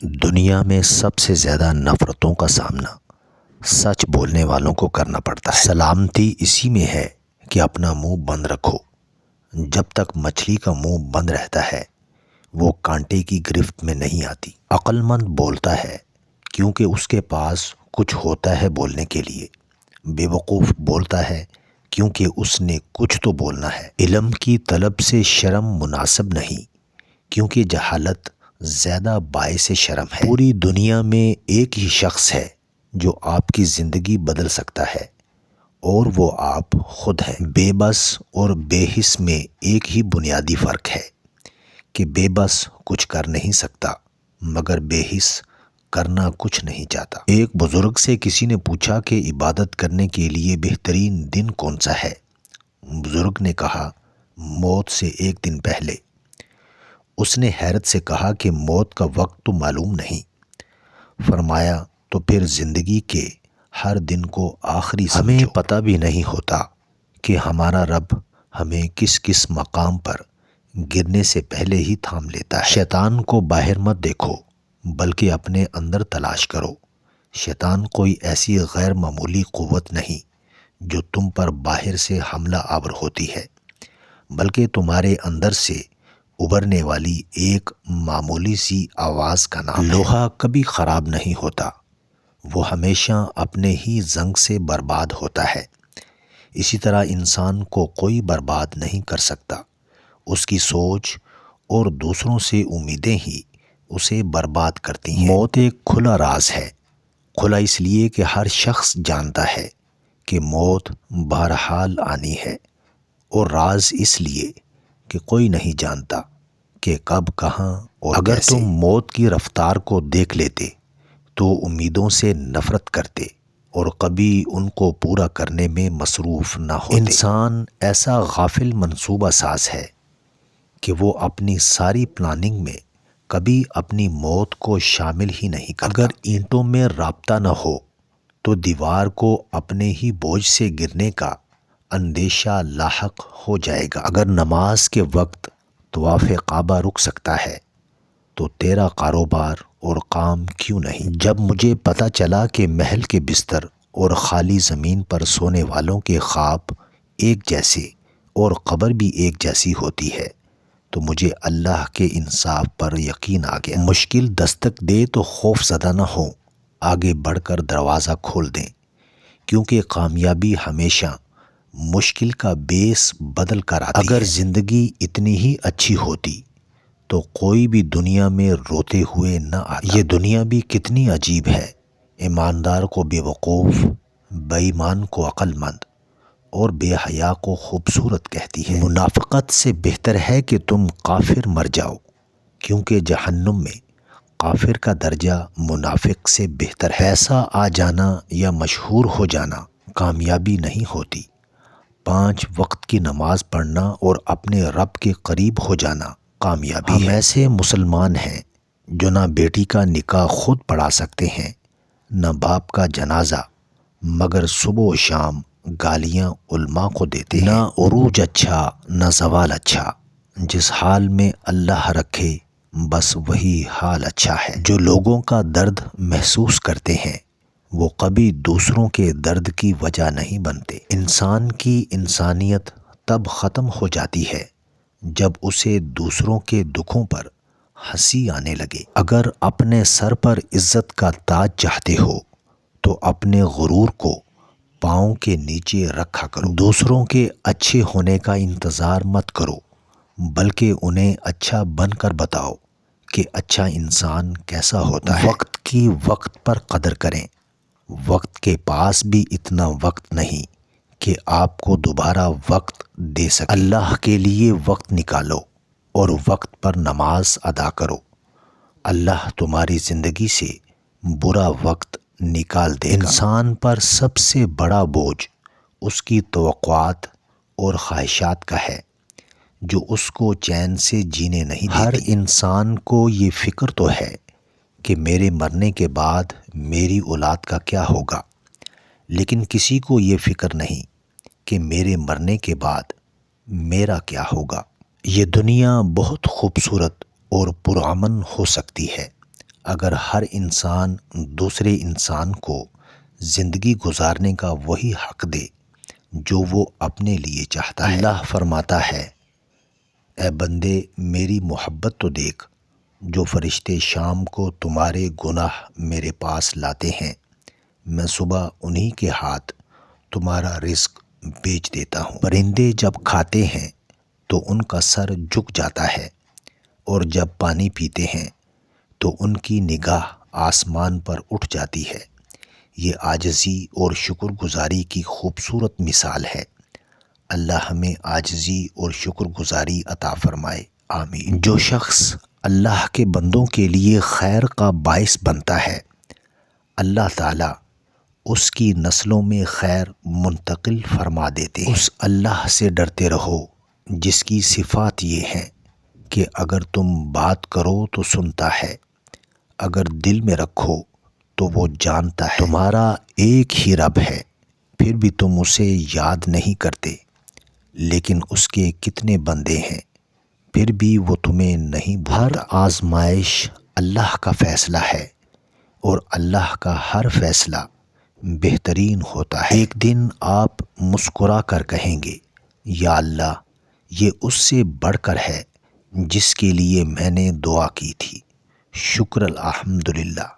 دنیا میں سب سے زیادہ نفرتوں کا سامنا سچ بولنے والوں کو کرنا پڑتا ہے۔ سلامتی اسی میں ہے کہ اپنا منہ بند رکھو۔ جب تک مچھلی کا منہ بند رہتا ہے وہ کانٹے کی گرفت میں نہیں آتی۔ عقل مند بولتا ہے کیونکہ اس کے پاس کچھ ہوتا ہے بولنے کے لیے۔ بے وقوف بولتا ہے کیونکہ اس نے کچھ تو بولنا ہے۔ علم کی طلب سے شرم مناسب نہیں کیونکہ جہالت زیادہ باعث شرم ہے۔ پوری دنیا میں ایک ہی شخص ہے جو آپ کی زندگی بدل سکتا ہے اور وہ آپ خود ہیں۔ بے بس اور بے حس میں ایک ہی بنیادی فرق ہے کہ بے بس کچھ کر نہیں سکتا مگر بے حس کرنا کچھ نہیں چاہتا۔ ایک بزرگ سے کسی نے پوچھا کہ عبادت کرنے کے لیے بہترین دن کون سا ہے؟ بزرگ نے کہا موت سے ایک دن پہلے۔ اس نے حیرت سے کہا کہ موت کا وقت تو معلوم نہیں۔ فرمایا تو پھر زندگی کے ہر دن کو آخری سمجھو۔ ہمیں پتہ بھی نہیں ہوتا کہ ہمارا رب ہمیں کس کس مقام پر گرنے سے پہلے ہی تھام لیتا ہے۔ شیطان کو باہر مت دیکھو بلکہ اپنے اندر تلاش کرو۔ شیطان کوئی ایسی غیر معمولی قوت نہیں جو تم پر باہر سے حملہ آور ہوتی ہے بلکہ تمہارے اندر سے ابھرنے والی ایک معمولی سی آواز کا نام ہے۔ لوہا کبھی خراب نہیں ہوتا، وہ ہمیشہ اپنے ہی زنگ سے برباد ہوتا ہے۔ اسی طرح انسان کو کوئی برباد نہیں کر سکتا، اس کی سوچ اور دوسروں سے امیدیں ہی اسے برباد کرتی ہیں۔ موت ایک کھلا راز ہے، کھلا اس لیے کہ ہر شخص جانتا ہے کہ موت بہرحال آنی ہے، اور راز اس لیے کہ کوئی نہیں جانتا کہ کب کہاں اور اگر کیسے۔ تم موت کی رفتار کو دیکھ لیتے تو امیدوں سے نفرت کرتے اور کبھی ان کو پورا کرنے میں مصروف نہ ہوتے۔ انسان ایسا غافل منصوبہ ساز ہے کہ وہ اپنی ساری پلاننگ میں کبھی اپنی موت کو شامل ہی نہیں کرتا۔ اگر اینٹوں میں رابطہ نہ ہو تو دیوار کو اپنے ہی بوجھ سے گرنے کا اندیشہ لاحق ہو جائے گا۔ اگر نماز کے وقت طواف کعبہ رک سکتا ہے تو تیرا کاروبار اور کام کیوں نہیں؟ جب مجھے پتہ چلا کہ محل کے بستر اور خالی زمین پر سونے والوں کے خواب ایک جیسے اور قبر بھی ایک جیسی ہوتی ہے تو مجھے اللہ کے انصاف پر یقین آ گیا۔ مشکل دستک دے تو خوف زدہ نہ ہو، آگے بڑھ کر دروازہ کھول دیں کیونکہ کامیابی ہمیشہ مشکل کا بیس بدل کر آتی ہے۔ اگر زندگی اتنی ہی اچھی ہوتی تو کوئی بھی دنیا میں روتے ہوئے نہ آتا۔ یہ دنیا بھی کتنی عجیب ہے، ایماندار کو بے وقوف، بے ایمان کو عقل مند اور بے حیا کو خوبصورت کہتی ہے۔ منافقت سے بہتر ہے کہ تم کافر مر جاؤ کیونکہ جہنم میں کافر کا درجہ منافق سے بہتر ہے۔ پیسہ آ جانا یا مشہور ہو جانا کامیابی نہیں ہوتی، 5 وقت کی نماز پڑھنا اور اپنے رب کے قریب ہو جانا کامیابی ہے۔ ہم ایسے مسلمان ہیں جو نہ بیٹی کا نکاح خود پڑھا سکتے ہیں نہ باپ کا جنازہ مگر صبح و شام گالیاں علماء کو دیتے ہیں۔ نہ عروج اچھا نہ زوال اچھا، جس حال میں اللہ رکھے بس وہی حال اچھا ہے۔ جو لوگوں کا درد محسوس کرتے ہیں وہ کبھی دوسروں کے درد کی وجہ نہیں بنتے۔ انسان کی انسانیت تب ختم ہو جاتی ہے جب اسے دوسروں کے دکھوں پر ہنسی آنے لگے۔ اگر اپنے سر پر عزت کا تاج چاہتے ہو تو اپنے غرور کو پاؤں کے نیچے رکھا کرو۔ دوسروں کے اچھے ہونے کا انتظار مت کرو بلکہ انہیں اچھا بن کر بتاؤ کہ اچھا انسان کیسا ہوتا ہے۔ وقت کی وقت پر قدر کریں، وقت کے پاس بھی اتنا وقت نہیں کہ آپ کو دوبارہ وقت دے سکے۔ اللہ کے لیے وقت نکالو اور وقت پر نماز ادا کرو، اللہ تمہاری زندگی سے برا وقت نکال دے گا۔ انسان پر سب سے بڑا بوجھ اس کی توقعات اور خواہشات کا ہے جو اس کو چین سے جینے نہیں دیتی۔ ہر انسان کو یہ فکر تو ہے کہ میرے مرنے کے بعد میری اولاد کا کیا ہوگا، لیکن کسی کو یہ فکر نہیں کہ میرے مرنے کے بعد میرا کیا ہوگا۔ یہ دنیا بہت خوبصورت اور پرامن ہو سکتی ہے اگر ہر انسان دوسرے انسان کو زندگی گزارنے کا وہی حق دے جو وہ اپنے لیے چاہتا ہے۔ اللہ فرماتا ہے، اے بندے میری محبت تو دیکھ، جو فرشتے شام کو تمہارے گناہ میرے پاس لاتے ہیں، میں صبح انہی کے ہاتھ تمہارا رزق بیچ دیتا ہوں۔ پرندے جب کھاتے ہیں تو ان کا سر جھک جاتا ہے، اور جب پانی پیتے ہیں تو ان کی نگاہ آسمان پر اٹھ جاتی ہے۔ یہ عاجزی اور شکر گزاری کی خوبصورت مثال ہے۔ اللہ ہمیں عاجزی اور شکر گزاری عطا فرمائے، آمین۔ جو شخص اللہ کے بندوں کے لیے خیر کا باعث بنتا ہے، اللہ تعالیٰ اس کی نسلوں میں خیر منتقل فرما دیتے ہیں۔ اس اللہ سے ڈرتے رہو جس کی صفات یہ ہیں کہ اگر تم بات کرو تو سنتا ہے، اگر دل میں رکھو تو وہ جانتا ہے۔ تمہارا ایک ہی رب ہے، پھر بھی تم اسے یاد نہیں کرتے، لیکن اس کے کتنے بندے ہیں، پھر بھی وہ تمہیں نہیں بھولتا۔ ہر آزمائش اللہ کا فیصلہ ہے، اور اللہ کا ہر فیصلہ بہترین ہوتا ہے۔ ایک دن آپ مسکرا کر کہیں گے، یا اللہ، یہ اس سے بڑھ کر ہے جس کے لیے میں نے دعا کی تھی۔ شکر الحمدللہ۔